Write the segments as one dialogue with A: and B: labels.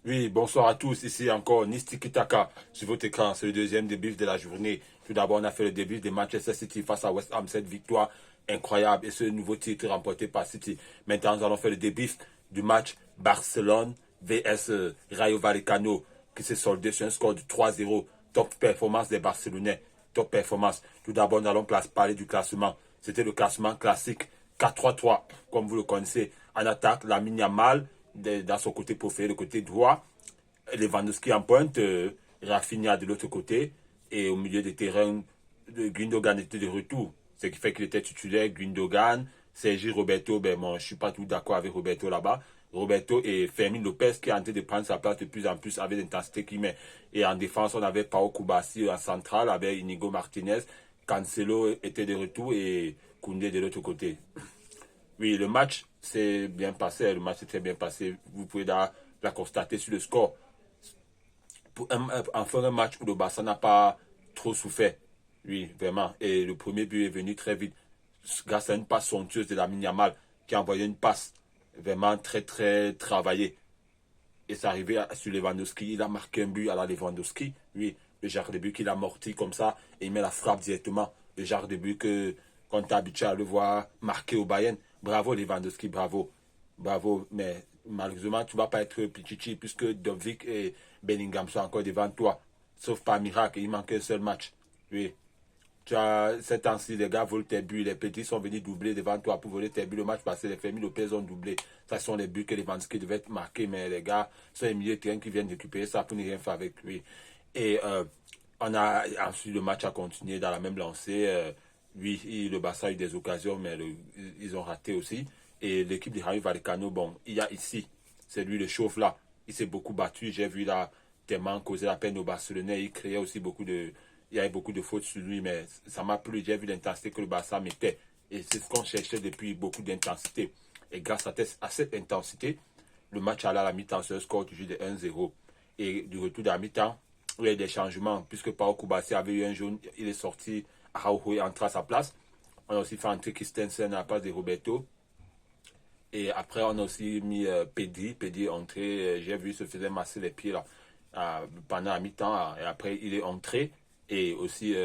A: Oui, bonsoir à tous. Ici encore Nisti Kitaka sur votre écran. C'est le deuxième débrief de la journée. Tout d'abord, on a fait le débrief de Manchester City face à West Ham. Cette victoire incroyable et ce nouveau titre remporté par City. Maintenant, nous allons faire le débrief du match Barcelone vs Rayo Vallecano qui s'est soldé sur un score de 3-0. Top performance des Barcelonais. Top performance. Tout d'abord, nous allons parler du classement. C'était le classement classique 4-3-3, comme vous le connaissez. En attaque, Lamine Yamal dans son côté préféré, le côté droit. Lewandowski en pointe, Rafinha de l'autre côté. Et au milieu des terrains, Gundogan était de retour. Ce qui fait qu'il était titulaire. Gundogan, Sergi Roberto, ben bon, je ne suis pas tout d'accord avec Roberto là-bas. Roberto et Fermin Lopez qui est en train de prendre sa place de plus en plus avec l'intensité qu'il met. Et en défense, on avait Pau Kubasi en centrale avec Inigo Martinez. Cancelo était de retour et Koundé de l'autre côté. Oui, le match s'est bien passé. Le match s'est très bien passé. Vous pouvez la constater sur le score. Pour enfin, un match où le Barça n'a pas trop souffert. Oui, vraiment. Et le premier but est venu très vite. Grâce à une passe somptueuse de Lamine Yamal qui a envoyé une passe vraiment très, très travaillée. Et c'est arrivé sur Lewandowski. Il a marqué un but à la Lewandowski. Oui, le genre de but qu'il a morti comme ça et il met la frappe directement. Le genre de but qu'on est habitué à le voir marquer au Bayern. Bravo Lewandowski, bravo. Bravo. Mais malheureusement, tu ne vas pas être pichichi puisque Dovik et Bellingham sont encore devant toi. Sauf par miracle, il manque un seul match. Oui. Tu as ces temps-ci, les gars volent tes buts. Les petits sont venus doubler devant toi pour voler tes buts. Le match passé, les Fermi Lopez ont doublé. Ça sont les buts que les Lewandowski devaient marquer. Mais les gars sont les milieux de terrain qui viennent récupérer ça pour ne rien faire avec lui. Et on a ensuite le match a continué dans la même lancée. Oui, le Barça a eu des occasions, mais ils ont raté aussi. Et l'équipe de Rayo Vallecano, bon, il y a ici, c'est lui le chauffe là. Il s'est beaucoup battu. J'ai vu là tellement causer la peine au Barcelonais. Il créait aussi il y avait beaucoup de fautes sur lui, mais ça m'a plu. J'ai vu l'intensité que le Barça mettait. Et c'est ce qu'on cherchait depuis, beaucoup d'intensité. Et grâce à cette intensité, le match allait à la mi-temps sur un score toujours de 1-0. Et du retour de la mi-temps, il y a eu des changements, puisque Pau Kubasi avait eu un jaune, il est sorti, Araujo est entré à sa place. On a aussi fait entrer Christensen à la place de Roberto. Et après, on a aussi mis Pedri. Pedri est entré. J'ai vu, il se faisait masser les pieds là, pendant la mi-temps. Et après, il est entré. Et aussi,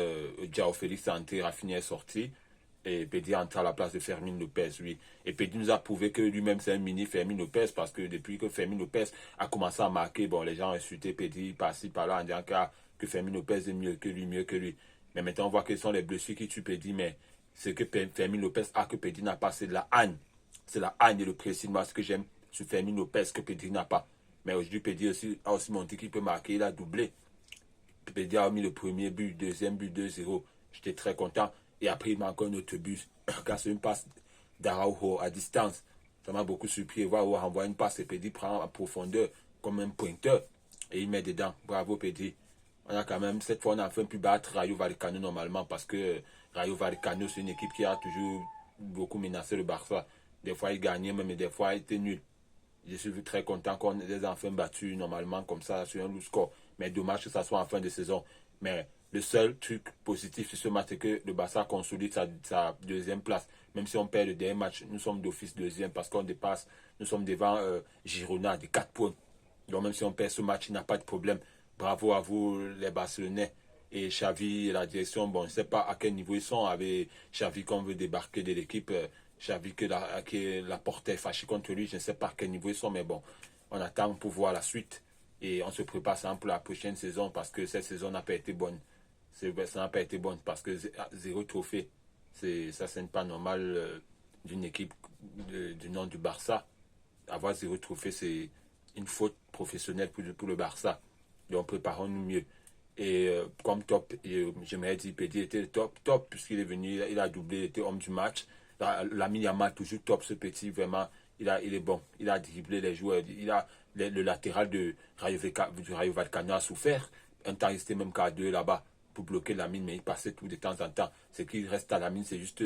A: Joao Félix est entré. Rafinha est sorti. Et Pedri est entré à la place de Fermin Lopez, oui. Et Pedri nous a prouvé que lui-même, c'est un mini Fermin Lopez. Parce que depuis que Fermin Lopez a commencé à marquer, bon, les gens ont insulté Pedri par-ci, par-là, en disant que Fermin Lopez est mieux que lui, mieux que lui. Mais maintenant, on voit quelles sont les blessures qui tuent Pedri. Mais ce que Fermin Lopez a que Pedri n'a pas, c'est de la haine. C'est la haine et le pressing. Moi, ce que j'aime sur Fermin Lopez que Pedri n'a pas. Mais aujourd'hui, Pedri a aussi montré qu'il peut marquer. Il a doublé. Pedri a mis le premier but, deuxième but 2-0. J'étais très content. Et après, il manque un autre but. Grâce à une passe d'Araujo à distance. Ça m'a beaucoup surpris. Voir où renvoie une passe et Pedri prend en profondeur comme un pointeur. Et il met dedans. Bravo Pedri. On a quand même, cette fois, on a enfin pu battre Rayo Vallecano normalement parce que Rayo Vallecano, c'est une équipe qui a toujours beaucoup menacé le Barça. Des fois, il gagnait, mais des fois, il était nul. Je suis très content qu'on les ait enfin battus normalement comme ça sur un lourd score. Mais dommage que ça soit en fin de saison. Mais le seul truc positif sur ce match, c'est que le Barça consolide sa deuxième place. Même si on perd le dernier match, nous sommes d'office deuxième parce qu'on dépasse, nous sommes devant Girona de 4 points. Donc même si on perd ce match, il n'y a pas de problème. Bravo à vous les Barcelonais. Et Xavi et la direction, bon, je ne sais pas à quel niveau ils sont avec Xavi qu'on veut débarquer de l'équipe. Xavi que la porte est fâchée contre lui, je ne sais pas à quel niveau ils sont, mais bon, on attend pour voir la suite. Et on se prépare ça pour la prochaine saison parce que cette saison n'a pas été bonne. Ça n'a pas été bonne parce que zéro trophée, ça c'est pas normal d'une équipe du nom du Barça. Avoir zéro trophée, c'est une faute professionnelle pour le Barça. Donc préparons-nous mieux. Et comme top, j'aimerais dire Pedri était top, puisqu'il est venu, il a doublé, il était homme du match. Lamine Yamal, toujours top, ce petit, vraiment, il est bon. Il a dribblé les joueurs. Le latéral du Rayo Vallecano a souffert. Un temps, il restait même qu'à deux là-bas pour bloquer Lamine, mais il passait tout de temps en temps. Ce qui reste à Lamine, c'est juste,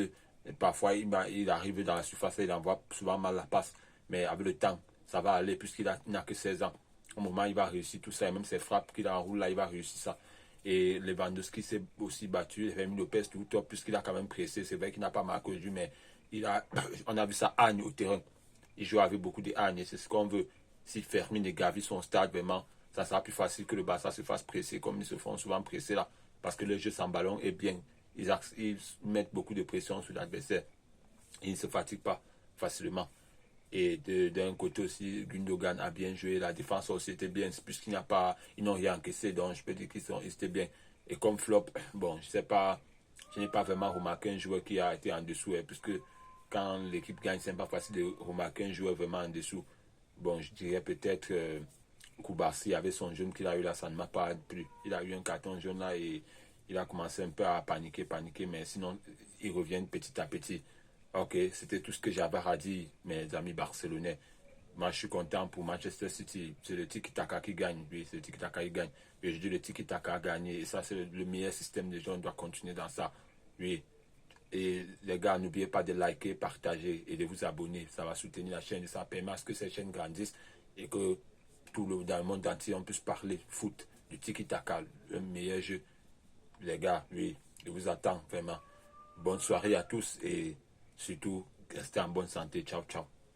A: parfois, il arrive dans la surface et il envoie souvent mal la passe. Mais avec le temps, ça va aller, puisqu'il n'a que 16 ans. Au moment, il va réussir tout ça. Et même ses frappes qu'il enroule là, il va réussir ça. Et Lewandowski s'est aussi battu. Fermin Lopez tout top, puisqu'il a quand même pressé. C'est vrai qu'il n'a pas marqué aujourd'hui, mais on a vu ça hagne au terrain. Il joue avec beaucoup de hagne et c'est ce qu'on veut. si Fermin et Gavi sont au stade, vraiment, ça sera plus facile que le Barça se fasse presser, comme ils se font souvent presser là. Parce que le jeu sans ballon est bien. Ils mettent beaucoup de pression sur l'adversaire. Ils ne se fatiguent pas facilement. Et d'un côté aussi, Gundogan a bien joué. La défense aussi était bien, puisqu'il n'y a pas, ils n'ont rien encaissé, donc je peux dire ils étaient bien. Et comme flop, bon, je sais pas, je n'ai pas vraiment remarqué un joueur qui a été en dessous, puisque quand l'équipe gagne, c'est pas facile de remarquer un joueur vraiment en dessous. Bon, je dirais peut-être Koubarsi avec son jaune qu'il a eu là, ça ne m'a pas plu. Il a eu un carton jaune là et il a commencé un peu à paniquer, mais sinon, ils reviennent petit à petit. Ok, c'était tout ce que j'avais à dire, mes amis barcelonais. Moi, je suis content pour Manchester City. C'est le tiki-taka qui gagne. Oui, c'est le tiki-taka qui gagne. Et je dis le tiki-taka a gagné. Et ça, c'est le meilleur système de jeu. On doit continuer dans ça. Oui. Et les gars, n'oubliez pas de liker, partager et de vous abonner. Ça va soutenir la chaîne et ça permet à ce que cette chaîne grandisse et que dans le monde entier, on puisse parler foot, du tiki-taka, le meilleur jeu. Les gars, oui, je vous attends vraiment. Bonne soirée à tous et surtout, restez en bonne santé. Ciao, ciao.